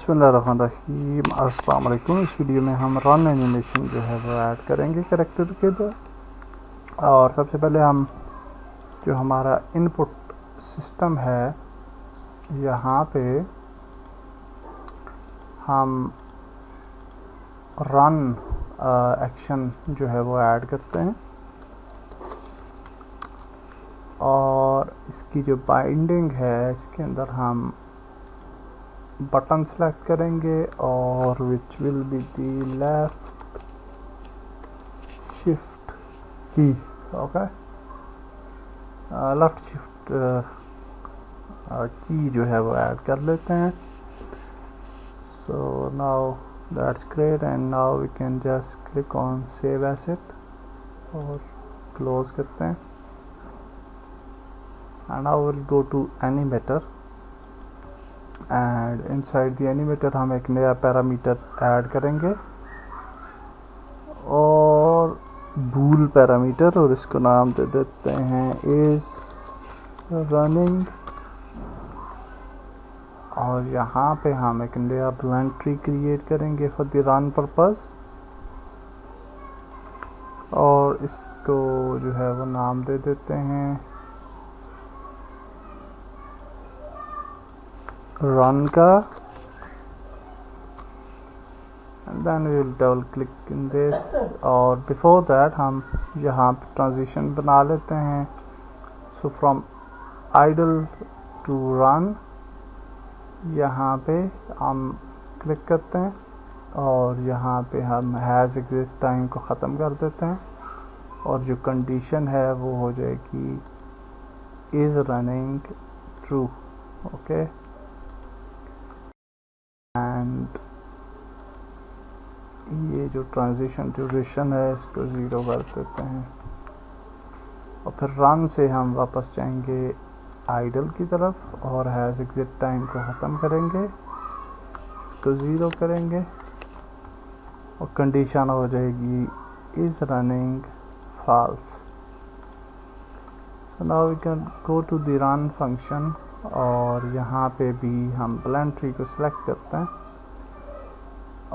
बिस्मिल्लाहिर्रहमानिर्रहीम। अस्सलाम वालेकुम। इस वीडियो में हम रन एनिमेशन जो है वो ऐड करेंगे कैरेक्टर के लिए। और सबसे पहले हम जो हमारा इनपुट सिस्टम है यहाँ पे हम रन एक्शन जो है वो ऐड करते हैं और इसकी जो बाइंडिंग है इसके अंदर हम बटन सेलेक्ट करेंगे और which will be the left shift key. Okay, left shift key जो है वो ऐड कर लेते हैं। So now that's great and now we can just click on save asset और क्लोज करते हैं। And now will go to animator and inside the animator हम एक नया पैरामीटर ऐड करेंगे और बूल पैरामीटर, और इसको नाम दे देते हैं इज रनिंग। और यहाँ पे हम एक नया ब्लैंक ट्री क्रिएट करेंगे फॉर द रन पर्पस और इसको जो है वो नाम दे देते हैं रन का। and then we will double click in this और before that हम यहाँ पे ट्रांजिशन बना लेते हैं। so from idle to run यहाँ पे हम क्लिक करते हैं और यहाँ पे हम हैज़ एग्जिट टाइम को ख़त्म कर देते हैं और जो कंडीशन है वो हो जाएगी is running true. Okay, and ये जो ट्रांजिशन ड्यूरेशन है इसको 0 कर देते हैं और फिर रन से हम वापस जाएंगे आइडल की तरफ और हैज़ एग्जिट टाइम को ख़त्म करेंगे, इसको 0 करेंगे और कंडीशन हो जाएगी is running false. So now we can go to the run function और यहाँ पे भी हम ब्लैंक ट्री को सिलेक्ट करते हैं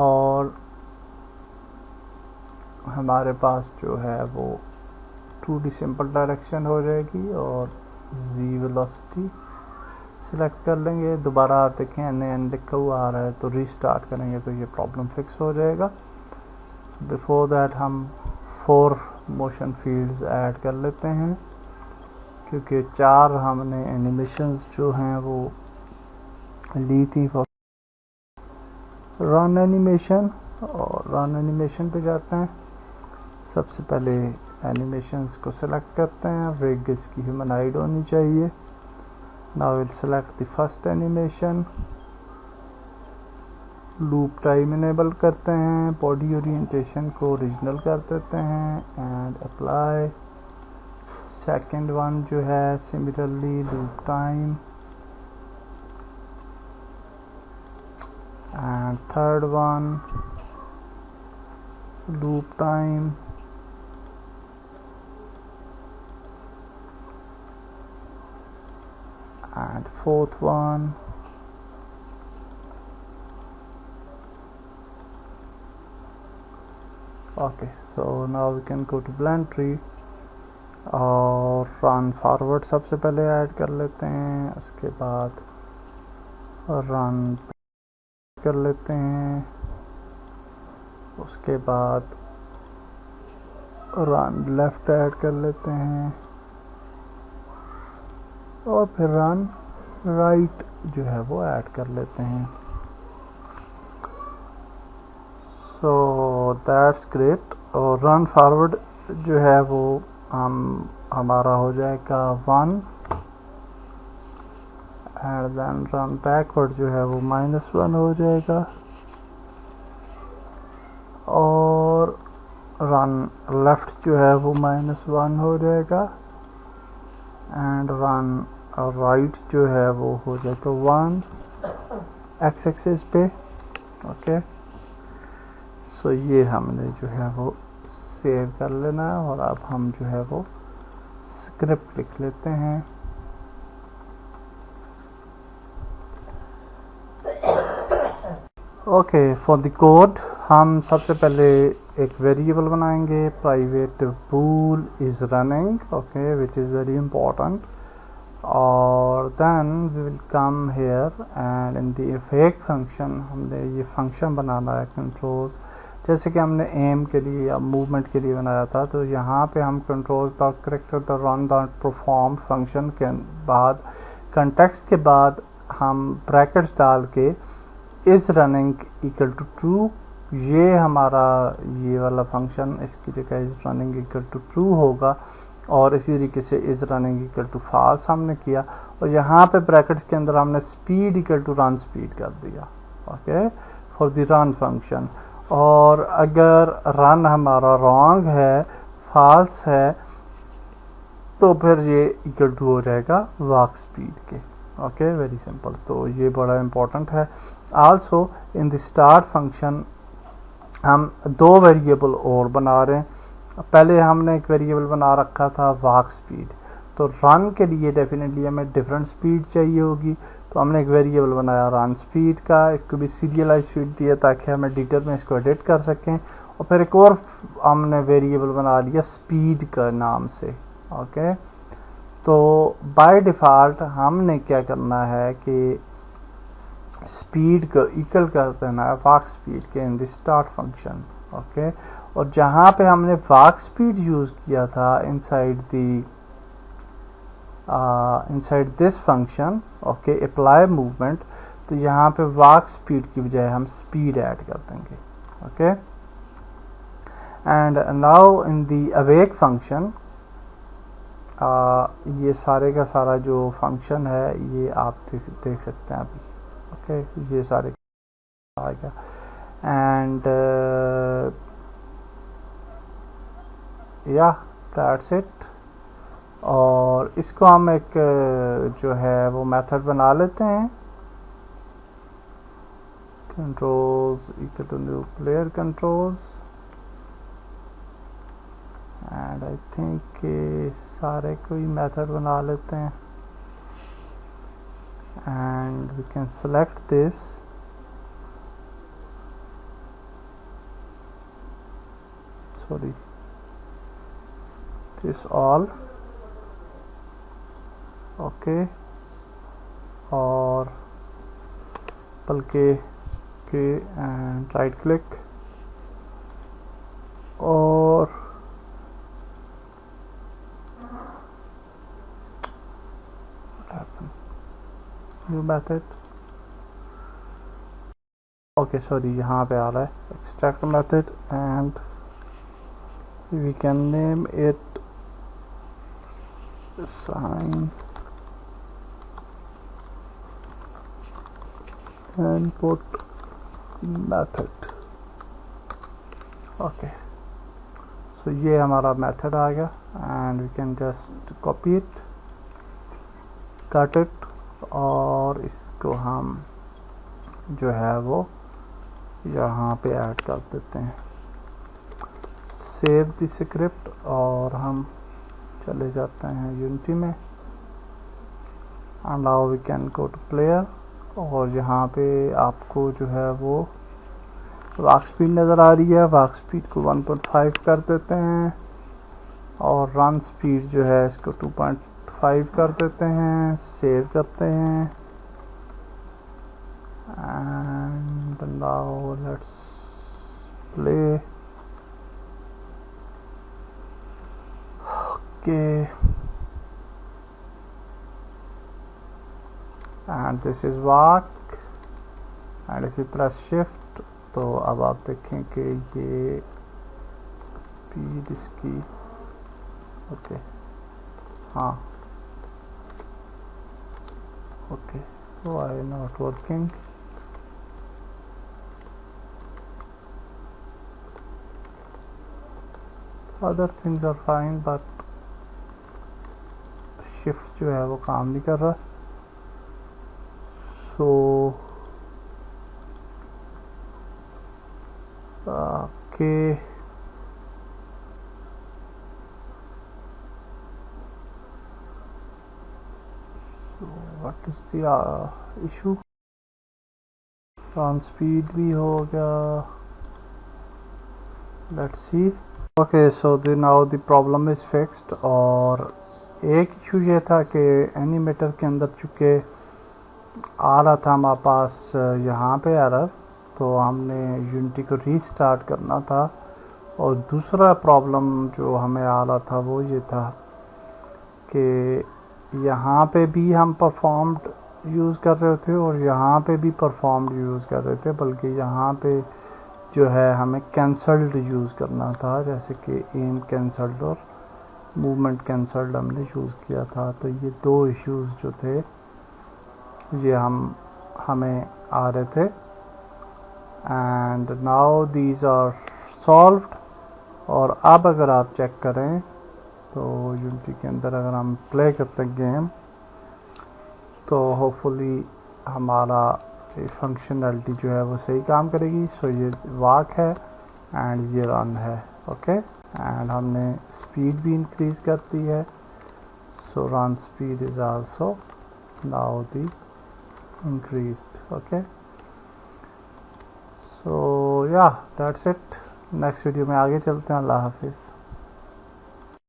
और हमारे पास जो है वो 2D सिंपल डायरेक्शन हो जाएगी और Z वेलोसिटी सिलेक्ट कर लेंगे। दोबारा आप देखें एन लिखा हुआ आ रहा है तो रीस्टार्ट करेंगे तो ये प्रॉब्लम फिक्स हो जाएगा। बिफोर दैट हम 4 मोशन फील्ड्स ऐड कर लेते हैं क्योंकि 4 हमने एनिमेशंस जो हैं वो ली थी फॉर रन एनिमेशन। और रन एनिमेशन पे जाते हैं, सबसे पहले एनिमेशंस को सेलेक्ट करते हैं, विग इसकी ह्यूमनाइड होनी चाहिए। Now will select the first animation, loop time enable करते हैं, बॉडी ओरिएंटेशन को ओरिजिनल कर देते हैं एंड अप्लाई। सेकंड वन जो है similarly loop time and third one loop time and fourth one okay. So now we can go to blend tree और run forward सबसे पहले ऐड कर लेते हैं, उसके बाद run कर लेते हैं, उसके बाद run लेफ्ट ऐड कर लेते हैं और फिर रन राइट जो है वो ऐड कर लेते हैं। So that's great. और रन फॉरवर्ड जो है वो हमारा हो जाएगा 1 एंड देन रन बैकवर्ड जो है वो -1 हो जाएगा और रन लेफ्ट जो है वो -1 हो जाएगा एंड रन राइट जो है वो हो जाएगा 1 एक्स एक्सिस पे। ओके, सो ये हमने जो है वो सेव कर लेना है और अब हम जो है वो स्क्रिप्ट लिख लेते हैं। ओके, फॉर द कोड हम सबसे पहले एक वेरिएबल बनाएंगे, private pool is running, okay, which is very important. और then we will come here and in the fake function हमने ये फंक्शन बनाना है कंट्रोल्स, जैसे कि हमने एम के लिए या मूवमेंट के लिए बनाया था. तो यहाँ पे हम controls dot character the run dot perform function के बाद कंटेक्स्ट के बाद हम ब्रैकेट्स डाल के is running equal to true, ये हमारा ये वाला फंक्शन इसकी जगह is running equal to true होगा. और इसी तरीके से is running equal to false हमने किया. और यहाँ पे ब्रैकेट्स के अंदर हमने speed equal to run speed कर दिया, okay, for the run function. और अगर रन हमारा रॉन्ग है, फॉल्स है, तो फिर ये इक्वल टू हो जाएगा वॉक स्पीड के. Okay, very simple. तो ये बड़ा इंपॉर्टेंट है. Also in the start function हम दो वेरिएबल और बना रहे हैं. पहले हमने एक वेरिएबल बना रखा था वॉक स्पीड, तो रन के लिए डेफिनेटली हमें डिफरेंट स्पीड चाहिए होगी. तो हमने एक वेरिएबल बनाया रन स्पीड का, इसको भी सीरियलाइज फील्ड दिया ताकि हम एडिटर में इसको एडिट कर सकें. और फिर एक और हमने वेरिएबल बना लिया स्पीड का नाम से, ओके. तो बाय डिफ़ॉल्ट हमने क्या करना है कि स्पीड को इक्वल कर देना है वॉक स्पीड के in the start function, okay. और जहाँ पे हमने वॉक स्पीड यूज़ किया था inside this function, okay, apply movement, तो यहाँ पे वॉक स्पीड की बजाय हम स्पीड ऐड कर देंगे, okay. And now in the awake function ये सारे का सारा जो फंक्शन है ये आप देख सकते हैं अभी, ओके. ये सारे आएगा एंड या दैट्स इट. और इसको हम एक जो है वो मेथड बना लेते हैं, controls equal to new player controls. And I think सारे कोई मेथड बना लेते हैं and we can select this. Sorry, this all, okay. और बल्कि के एंड राइट क्लिक और न्यू मेथड, ओके, सॉरी, यहाँ पे आ रहा है extract method and we can name it sign input method, okay. So ये हमारा मेथड आ गया and we can just copy it, cut it, और इसको हम जो है वो यहाँ पे ऐड कर देते हैं. सेव द स्क्रिप्ट और हम चले जाते हैं यूनिटी में and now we can go to player. और यहाँ पे आपको जो है वो वॉक स्पीड नज़र आ रही है. वॉक स्पीड को 1.5 कर देते हैं और रन स्पीड जो है इसको 2.5 कर देते हैं. सेव करते हैं and now let's play, okay. And this is walk and if you press shift तो अब आप देखें कि ये स्पीड इसकी, ओके, हाँ, okay. Why not working? Other things are fine but shift जो है वो काम नहीं कर रहा. So okay, so what is the issue? Run speed भी हो गया, let's see. Okay so now the problem is fixed. और एक इशू ये था कि एनिमेटर के अंदर चूँकि आ रहा था हमारे पास यहाँ पे एरर, तो हमने यूनिटी को रीस्टार्ट करना था। और दूसरा प्रॉब्लम जो हमें आ रहा था वो ये था कि यहाँ पे भी हम परफॉर्म्ड यूज़ कर रहे थे और यहाँ पे भी परफॉर्म्ड यूज़ कर रहे थे, बल्कि यहाँ पे जो है हमें कैंसल्ड यूज़ करना था, जैसे कि एम कैंसल्ड और मूवमेंट कैंसल्ड हमने यूज़ किया था। तो ये दो इश्यूज़ जो थे ये हमें आ रहे थे, and now these are solved. और अब अगर आप चेक करें तो यूनिटी के अंदर अगर हम प्ले करते हैं गेम, तो होपफुली हमारा फंक्शनैलिटी जो है वो सही काम करेगी। सो ये वॉक है एंड ये रन है। ओके, एंड हमने स्पीड भी इंक्रीज़ कर दी है। So run speed is also now the increased. Okay, so yeah, that's it. Next video में आगे चलते हैं। अल्लाह हाफिज़।